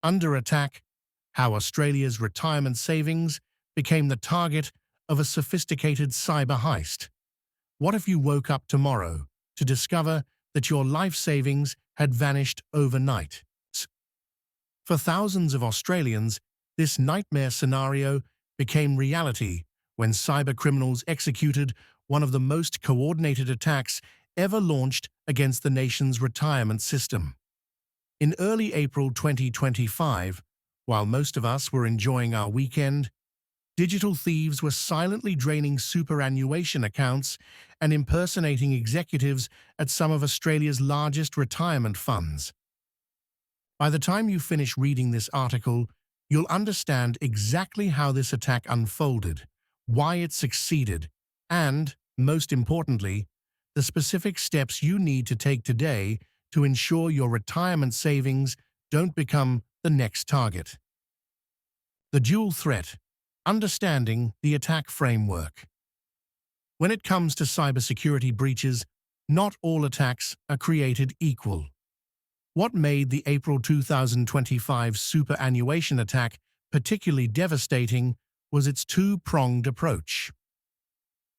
Under attack, how Australia's retirement savings became the target of a sophisticated cyber heist. What if you woke up tomorrow to discover that your life savings had vanished overnight? For thousands of Australians, this nightmare scenario became reality when cybercriminals executed one of the most coordinated attacks ever launched against the nation's retirement system. In early April 2025, while most of us were enjoying our weekend, digital thieves were silently draining superannuation accounts and impersonating executives at some of Australia's largest retirement funds. By the time you finish reading this article, you'll understand exactly how this attack unfolded, why it succeeded, and, most importantly, the specific steps you need to take today to ensure your retirement savings don't become the next target. The dual threat: understanding the attack framework. When it comes to cybersecurity breaches, not all attacks are created equal. What made the April 2025 superannuation attack particularly devastating was its two-pronged approach.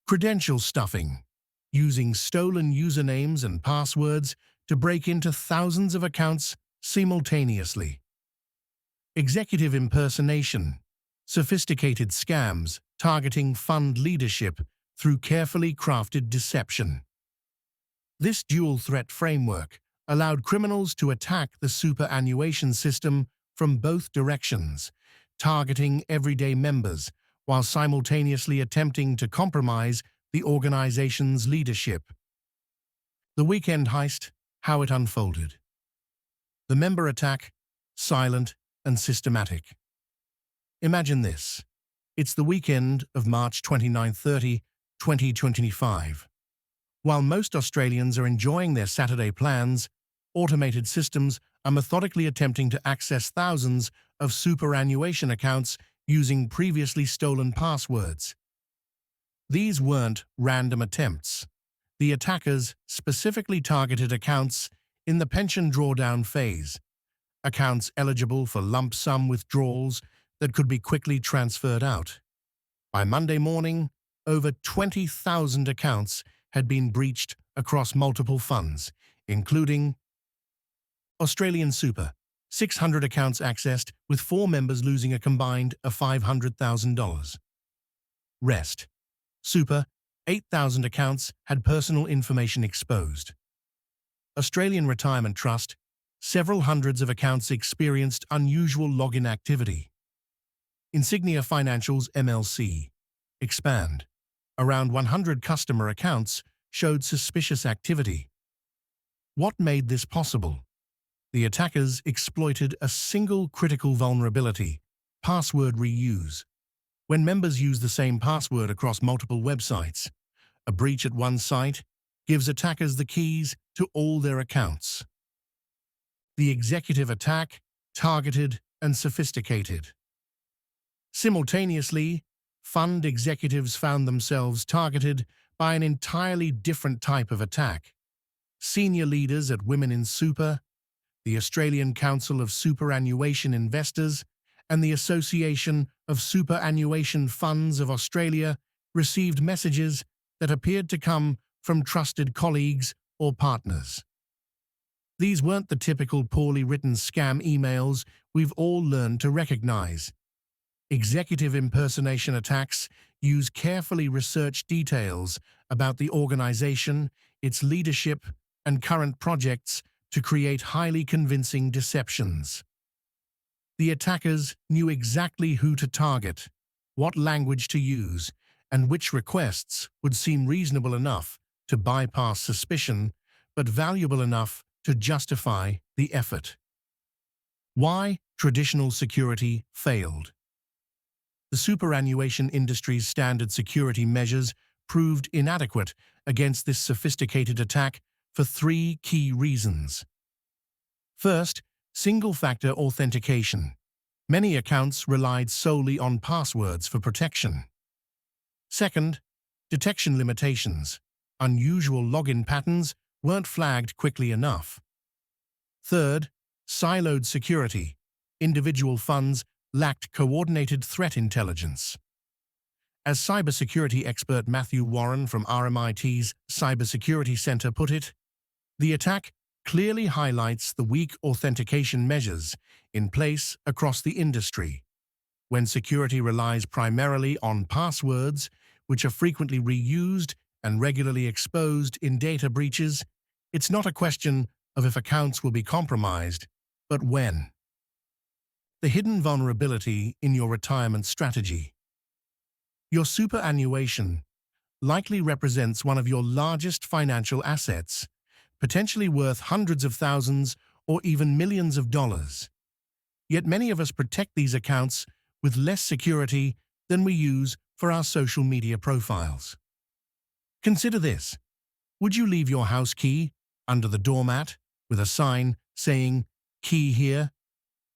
Credential stuffing, using stolen usernames and passwords to break into thousands of accounts simultaneously. Executive impersonation, sophisticated scams targeting fund leadership through carefully crafted deception. This dual-threat framework allowed criminals to attack the superannuation system from both directions, targeting everyday members while simultaneously attempting to compromise the organization's leadership. The weekend heist: how it unfolded. The member attack: silent and systematic. Imagine this. It's the weekend of March 29-30, 2025. While most Australians are enjoying their Saturday plans, automated systems are methodically attempting to access thousands of superannuation accounts using previously stolen passwords. These weren't random attempts. The attackers specifically targeted accounts in the pension drawdown phase, accounts eligible for lump sum withdrawals that could be quickly transferred out. By Monday morning, over 20,000 accounts had been breached across multiple funds, including AustralianSuper, 600 accounts accessed, with 4 members losing a combined of $500,000. Rest: Super, 8,000 accounts had personal information exposed. Australian Retirement Trust, several hundreds of accounts experienced unusual login activity. Insignia Financial's MLC, Expand, around 100 customer accounts showed suspicious activity. What made this possible? The attackers exploited a single critical vulnerability: password reuse. When members use the same password across multiple websites, a breach at one site gives attackers the keys to all their accounts. The executive attack: targeted and sophisticated. Simultaneously, fund executives found themselves targeted by an entirely different type of attack. Senior leaders at Women in Super, the Australian Council of Superannuation Investors, and the Association of Superannuation Funds of Australia received messages that appeared to come from trusted colleagues or partners. These weren't the typical poorly written scam emails we've all learned to recognize. Executive impersonation attacks use carefully researched details about the organization, its leadership, and current projects to create highly convincing deceptions. The attackers knew exactly who to target, what language to use, and which requests would seem reasonable enough to bypass suspicion, but valuable enough to justify the effort. Why traditional security failed. The superannuation industry's standard security measures proved inadequate against this sophisticated attack for 3 key reasons. First, single-factor authentication. Many accounts relied solely on passwords for protection. Second, detection limitations. Unusual login patterns weren't flagged quickly enough. Third, siloed security. individual funds lacked coordinated threat intelligence. As cybersecurity expert Matthew Warren from RMIT's Cybersecurity Center put it, the attack clearly highlights the weak authentication measures in place across the industry. When security relies primarily on passwords, which are frequently reused and regularly exposed in data breaches, it's not a question of if accounts will be compromised, but when. The hidden vulnerability in your retirement strategy. Your superannuation likely represents one of your largest financial assets, potentially worth hundreds of thousands or even millions of dollars. Yet many of us protect these accounts with less security than we use for our social media profiles. Consider this. Would you leave your house key under the doormat with a sign saying, "Key here"?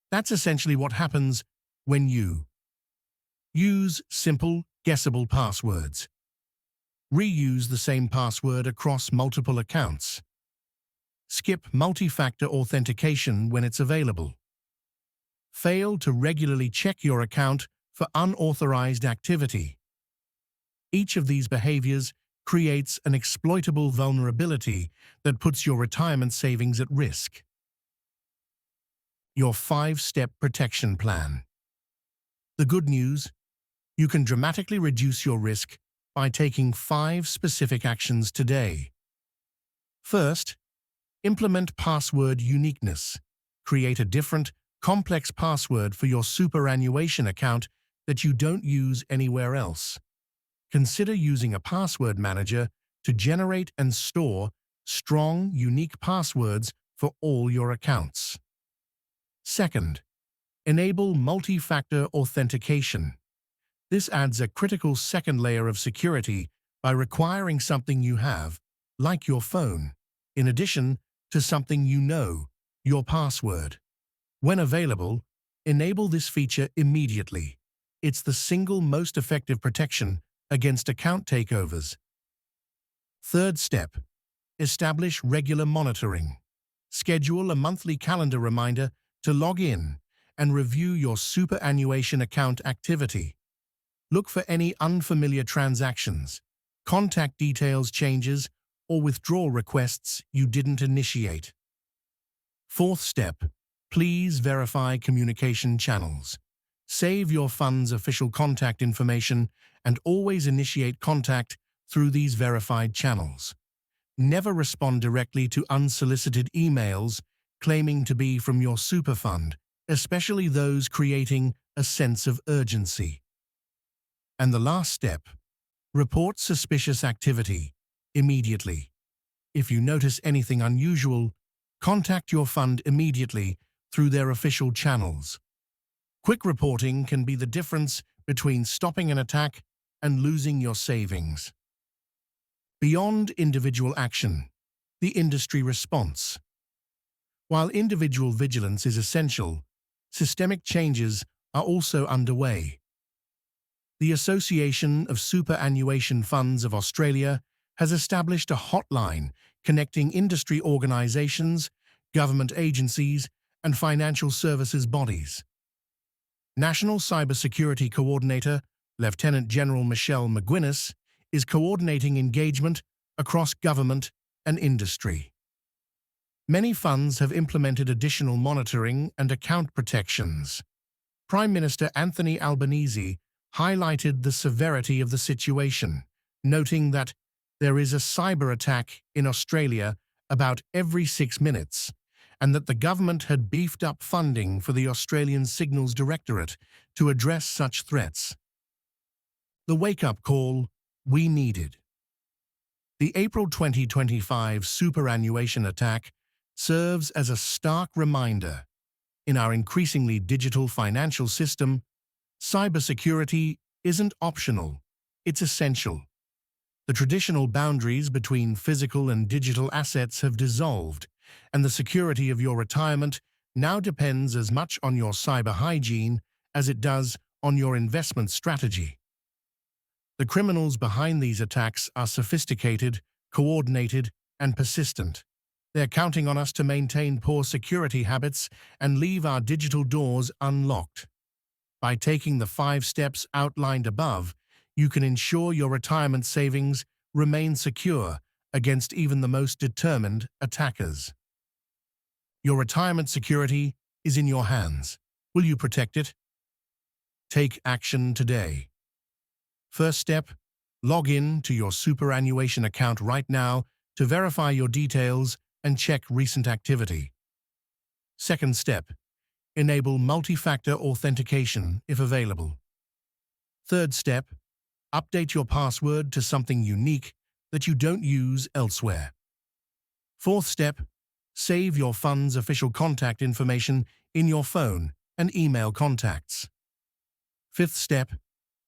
That's essentially what happens when you use simple, guessable passwords. Reuse the same password across multiple accounts. Skip multi-factor authentication when it's available. Fail to regularly check your account for unauthorized activity. Each of these behaviors creates an exploitable vulnerability that puts your retirement savings at risk. Your 5-step protection plan. The good news: you can dramatically reduce your risk by taking 5 specific actions today. First, implement password uniqueness. Create a different, complex password for your superannuation account that you don't use anywhere else. Consider using a password manager to generate and store strong, unique passwords for all your accounts. Second, enable multi-factor authentication. This adds a critical second layer of security by requiring something you have, like your phone, in addition to something you know, your password. When available, enable this feature immediately. It's the single most effective protection against account takeovers. Third step, establish regular monitoring. Schedule a monthly calendar reminder to log in and review your superannuation account activity. Look for any unfamiliar transactions, contact details changes, or withdrawal requests you didn't initiate. Fourth step, please verify communication channels. Save your fund's official contact information and always initiate contact through these verified channels. Never respond directly to unsolicited emails claiming to be from your super fund, especially those creating a sense of urgency. And the last step, report suspicious activity immediately. If you notice anything unusual, contact your fund immediately through their official channels. Quick reporting can be the difference between stopping an attack and losing your savings. Beyond individual action, the industry response. While individual vigilance is essential, systemic changes are also underway. The Association of Superannuation Funds of Australia has established a hotline connecting industry organisations, government agencies, and financial services bodies. National Cybersecurity Coordinator, Lieutenant General Michelle McGuinness, is coordinating engagement across government and industry. Many funds have implemented additional monitoring and account protections. Prime Minister Anthony Albanese highlighted the severity of the situation, noting that there is a cyber attack in Australia about every 6 minutes, and that the government had beefed up funding for the Australian Signals Directorate to address such threats. The wake-up call we needed. The April 2025 superannuation attack serves as a stark reminder. In our increasingly digital financial system, cybersecurity isn't optional, it's essential. The traditional boundaries between physical and digital assets have dissolved, and the security of your retirement now depends as much on your cyber hygiene as it does on your investment strategy. The criminals behind these attacks are sophisticated, coordinated, and persistent. They're counting on us to maintain poor security habits and leave our digital doors unlocked. By taking the 5 steps outlined above, you can ensure your retirement savings remain secure against even the most determined attackers. Your retirement security is in your hands. Will you protect it? Take action today. First step, log in to your Superannuation account right now to verify your details and check recent activity. Second step, enable multi-factor authentication if available. Third step, update your password to something unique that you don't use elsewhere. Fourth step, save your fund's official contact information in your phone and email contacts. Fifth step,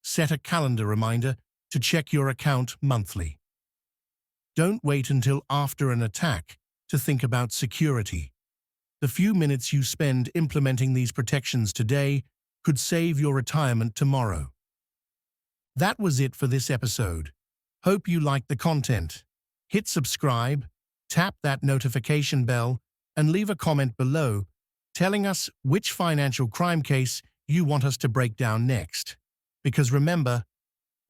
set a calendar reminder to check your account monthly. Don't wait until after an attack to think about security. The few minutes you spend implementing these protections today could save your retirement tomorrow. That was it for this episode. Hope you liked the content. Hit subscribe, tap that notification bell, and leave a comment below telling us which financial crime case you want us to break down next. Because remember,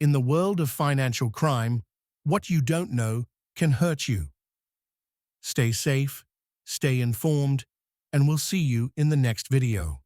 in the world of financial crime, what you don't know can hurt you. Stay safe, stay informed, and we'll see you in the next video.